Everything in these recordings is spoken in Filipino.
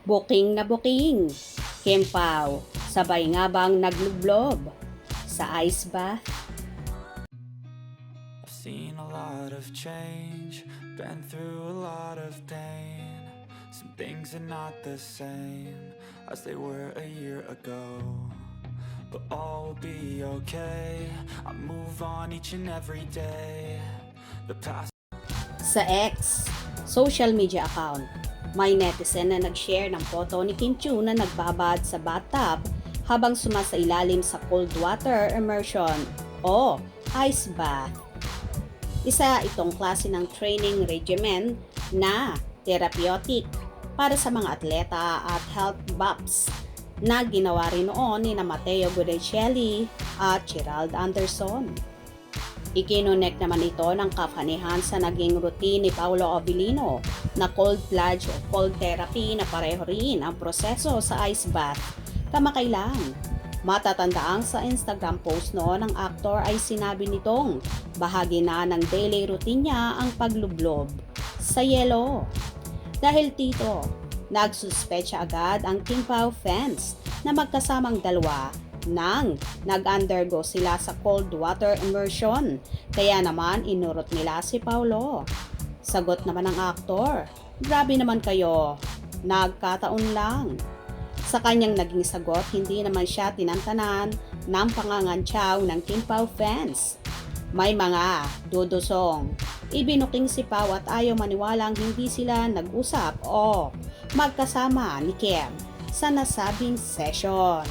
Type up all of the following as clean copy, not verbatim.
Booking na booking. Kim Pao, sabay nga bang naglublob sa ice bath? I've seen a lot of change, been through a lot of pain. Some things are not the same as they were a year ago, but all will be okay. I move on each and every day. The past. Sa X, social media account, may netizen na nag-share ng photo ni Kim Chiu na nagbabad sa bathtub habang sumasailalim sa cold water immersion o ice bath. Isa itong klase ng training regimen na therapeutic para sa mga atleta at health buffs na ginawa rin noon ni Matteo Guidicelli at Gerald Anderson. Ikinonect naman ito ng kafanihan sa naging routine ni Paolo Avellino na cold plunge o cold therapy na pareho rin ang proseso sa ice bath kamakailan. Matatandaang sa Instagram post noon ng aktor ay sinabi nitong bahagi na ng daily routine niya ang paglublob sa yelo. Dahil dito, nagsuspecha agad ang Kim Pao fans na magkasamang dalawa nang nag-undergo sila sa cold water immersion. Kaya naman inurot nila si Paolo. Sagot naman ng aktor, "Grabe naman kayo, nagkataon lang." Sa kanyang naging sagot, hindi naman siya tinantanan ng pangangantyaw ng Kim Pao fans. May mga dudusong. Ibinuking si Pao at ayaw maniwalang hindi sila nag-usap o magkasama ni Kim sa nasabing session.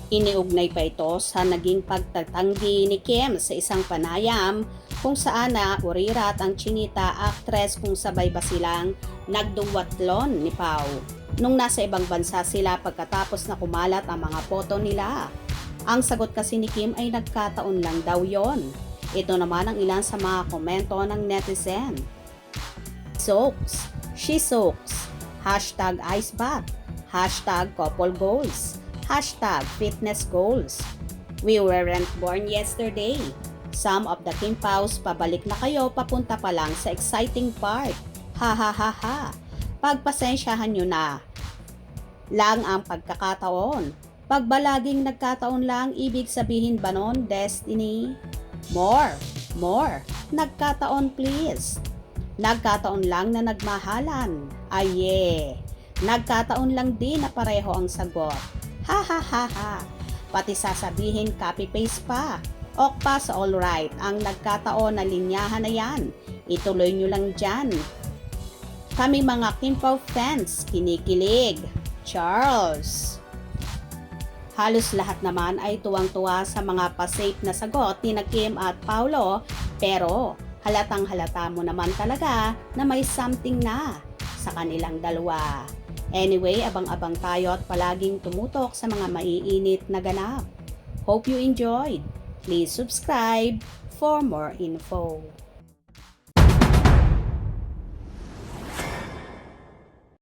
Iniugnay pa ito sa naging pagtatanggi ni Kim sa isang panayam kung saan urirat ang Chinita actress kung sabay ba silang nagduwatlon ni Pao nung nasa ibang bansa sila pagkatapos na kumalat ang mga foto nila. Ang sagot kasi ni Kim ay nagkataon lang daw yon. Ito naman ang ilan sa mga komento ng netizen. Soaks, she soaks, #icebath, #couple goals, #fitness goals. We weren't born yesterday. Some of the Kim Paos pabalik na kayo papunta pa lang sa exciting part. Ha ha ha ha. Pagpasensyahan nyo na lang ang pagkakataon. Pagbalaging nagkataon lang, ibig sabihin ba nun, Destiny? More. Nagkataon please. Nagkataon lang na nagmahalan. Aye. Nagkataon lang din na pareho ang sagot. Ha ha ha ha. Pati sasabihin copy-paste pa. Okpa sa alright. Ang nagkataon na linyahan na yan. Ituloy nyo lang dyan. Kami mga Kim Pao fans, kinikilig. Charles. Halos lahat naman ay tuwang-tuwa sa mga pa-safe na sagot ni Kim at Paolo, pero halatang halata mo naman talaga na may something na sa kanilang dalawa. Anyway, abang-abang tayo at palaging tumutok sa mga maiinit na ganap. Hope you enjoyed. Please subscribe for more info.